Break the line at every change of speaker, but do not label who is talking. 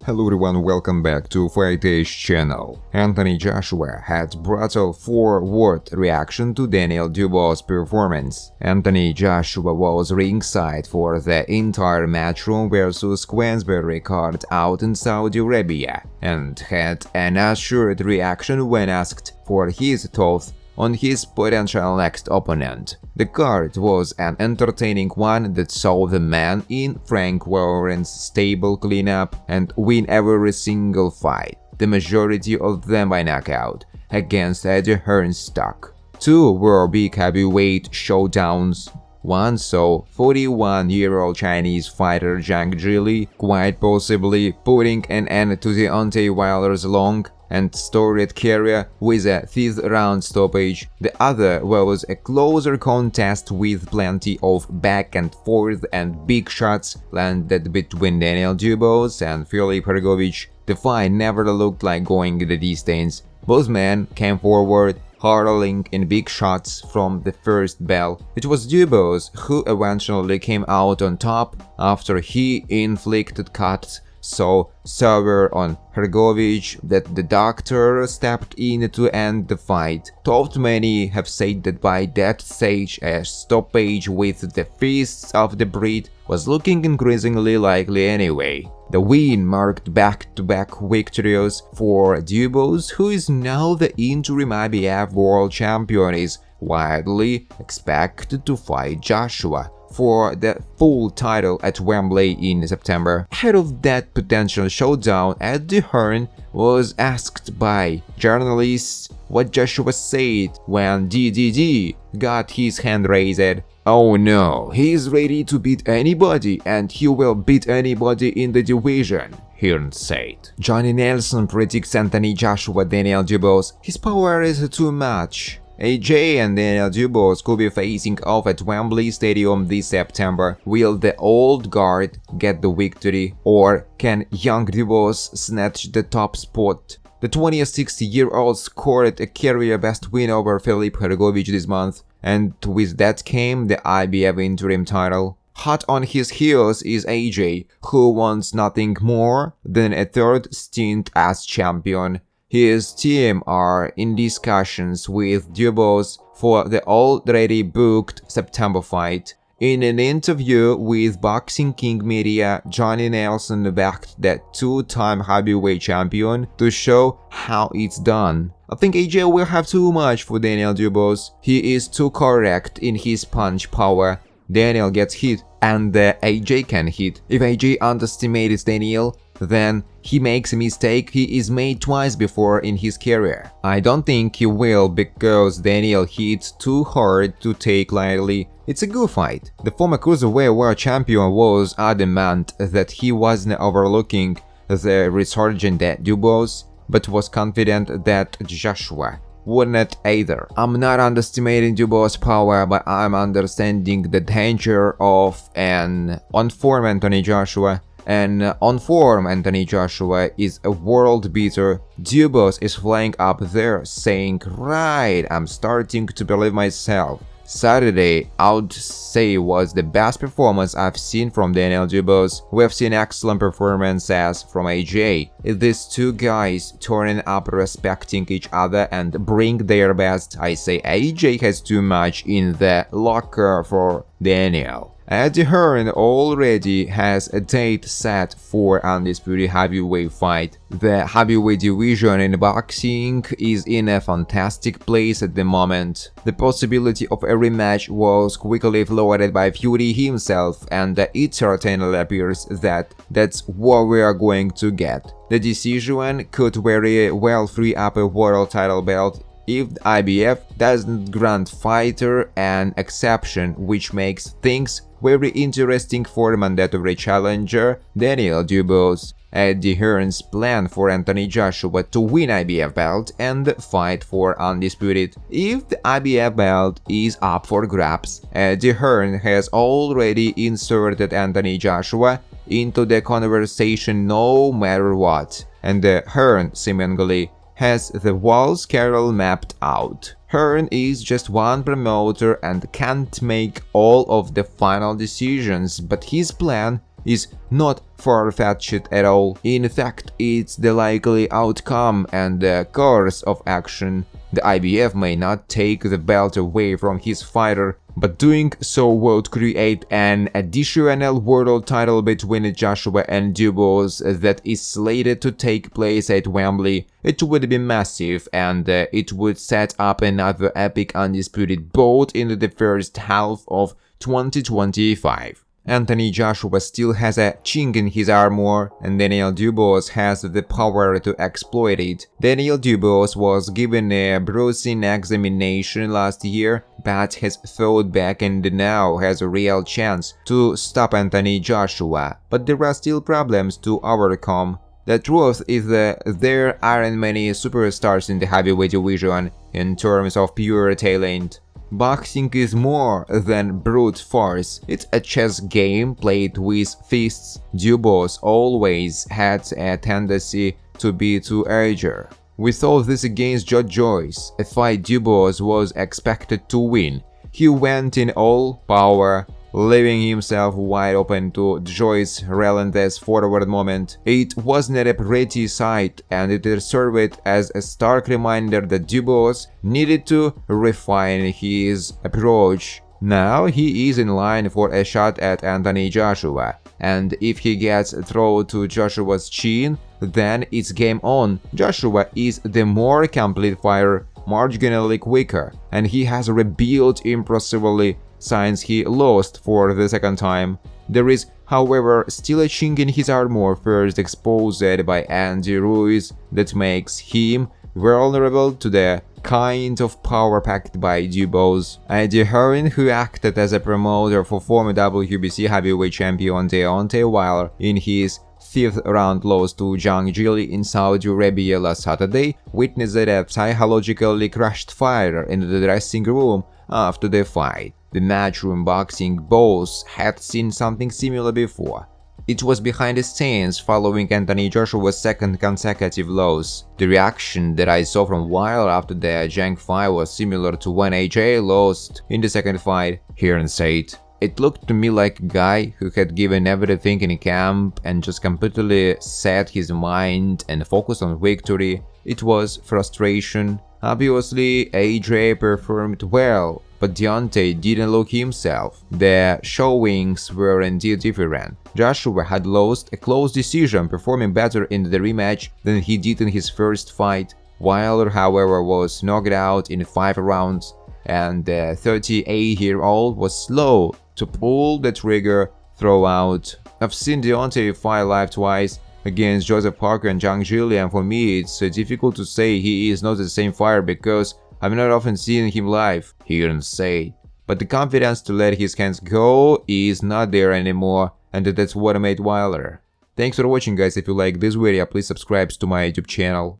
Hello everyone, welcome back to Fight Age channel. Anthony Joshua had brutal forward reaction to Daniel Dubois' performance. Anthony Joshua was ringside for the entire Matchroom vs Queensberry card out in Saudi Arabia and had an assured reaction when asked for his thoughts on his potential next opponent. The card was an entertaining one that saw the man in Frank Warren's stable clean up and win every single fight, the majority of them by knockout, against Eddie Hearn's stock. Two were big heavyweight showdowns. One saw 41-year-old Chinese fighter Zhang Zhilei quite possibly putting an end to Deontay Wilder's long and storied career with a 5th round stoppage. The other was a closer contest with plenty of back and forth and big shots landed between Daniel Dubois and Filip Hrgović. The fight never looked like going the distance. Both men came forward, hurling in big shots from the first bell. It was Dubois who eventually came out on top after he inflicted cuts so severe on Hrgović that the doctor stepped in to end the fight. Though many have said that by that stage a stoppage with the fists of the Brit was looking increasingly likely anyway. The win marked back-to-back victories for Dubois, who is now the interim IBF world champion, is widely expected to fight Joshua for the full title at Wembley in September. Ahead of that potential showdown, Eddie Hearn was asked by journalists what Joshua said when DDD got his hand raised. "Oh no, he's ready to beat anybody and he will beat anybody in the division," Hearn said. Johnny Nelson predicts Anthony Joshua Daniel Dubois. "His power is too much." AJ and Daniel Dubois could be facing off at Wembley Stadium this September. Will the old guard get the victory, or can young Dubois snatch the top spot? The 26-year-old scored a career-best win over Filip Hrgović this month, and with that came the IBF interim title. Hot on his heels is AJ, who wants nothing more than a third stint as champion. His team are in discussions with Dubois for the already booked September fight. In an interview with Boxing King Media, Johnny Nelson backed the two-time heavyweight champion to show how it's done. "I think AJ will have too much for Daniel Dubois. He is too correct in his punch power. Daniel gets hit and AJ can hit. If AJ underestimates Daniel, then he makes a mistake he is made twice before in his career. I don't think he will because Daniel hits too hard to take lightly. It's a good fight." The former cruiserweight world champion was adamant that he wasn't overlooking the resurgent Dubois, but was confident that Joshua wouldn't either. "I'm not underestimating Dubois' power, but I'm understanding the danger of an on-form Anthony Joshua. An on-form Anthony Joshua is a world beater. Dubois is flying up there saying, 'Right, I'm starting to believe myself.' Saturday, I would say, was the best performance I've seen from Daniel Dubois. We've seen excellent performances from AJ. These two guys turning up respecting each other and bring their best. I say AJ has too much in the locker for Daniel." Eddie Hearn already has a date set for undisputed heavyweight fight. The heavyweight division in boxing is in a fantastic place at the moment. The possibility of a rematch was quickly floated by Fury himself, and it certainly appears that that's what we are going to get. The decision could very well free up a world title belt if the IBF doesn't grant fighter an exception, which makes things very interesting for mandatory challenger Daniel Dubois. Eddie Hearn's plan for Anthony Joshua to win IBF belt and fight for undisputed. If the IBF belt is up for grabs, Eddie Hearn has already inserted Anthony Joshua into the conversation no matter what, and Hearn seemingly has the whole schedule mapped out. Hearn is just one promoter and can't make all of the final decisions, but his plan is not far-fetched at all. In fact, it's the likely outcome and the course of action. The IBF may not take the belt away from his fighter, but doing so would create an additional world title between Joshua and Dubois that is slated to take place at Wembley. It would be massive, and it would set up another epic undisputed bout in the first half of 2025. Anthony Joshua still has a chink in his armor, and Daniel Dubois has the power to exploit it. Daniel Dubois was given a bruising examination last year, but has fought back and now has a real chance to stop Anthony Joshua. But there are still problems to overcome. The truth is that there aren't many superstars in the heavyweight division in terms of pure talent. Boxing is more than brute force, it's a chess game played with fists. Dubois always had a tendency to be too eager. We saw this against Judge Joyce, a fight Dubois was expected to win. He went in all power, leaving himself wide open to Joyce's relentless forward moment. It wasn't a pretty sight, and it served as a stark reminder that Dubois needed to refine his approach. Now he is in line for a shot at Anthony Joshua, and if he gets thrown to Joshua's chin, then it's game on. Joshua is the more complete fighter, marginally quicker, and he has rebuilt impressively since he lost for the second time. There is, however, still a chink in his armor first exposed by Andy Ruiz that makes him vulnerable to the kind of power packed by Dubois. Eddie Hearn, who acted as a promoter for former WBC heavyweight champion Deontay Wilder in his fifth-round loss to Zhang Zhilei in Saudi Arabia last Saturday, witnessed a psychologically crushed fighter in the dressing room after the fight. The Matchroom Boxing boss had seen something similar before. It was behind the scenes following Anthony Joshua's second consecutive loss. The reaction that I saw from Wilder after the Zhang fight was similar to when AJ lost in the second fight, Hearn said. It looked to me like a guy who had given everything in camp and just completely set his mind and focused on victory. It was frustration. Obviously, AJ performed well, but Deontay didn't look himself. The showings were indeed different. Joshua had lost a close decision, performing better in the rematch than he did in his first fight. Wilder, however, was knocked out in 5 rounds, and the 38-year-old was slow to pull the trigger throughout. I've seen Deontay fight live twice, against Joseph Parker and Zhang Zhilei, and for me it's difficult to say he is not the same fighter because I've not often seen him live, Hearn said. But the confidence to let his hands go is not there anymore, and that's what made Wilder. Thanks for watching, guys. If you like this video, please subscribe to my YouTube channel.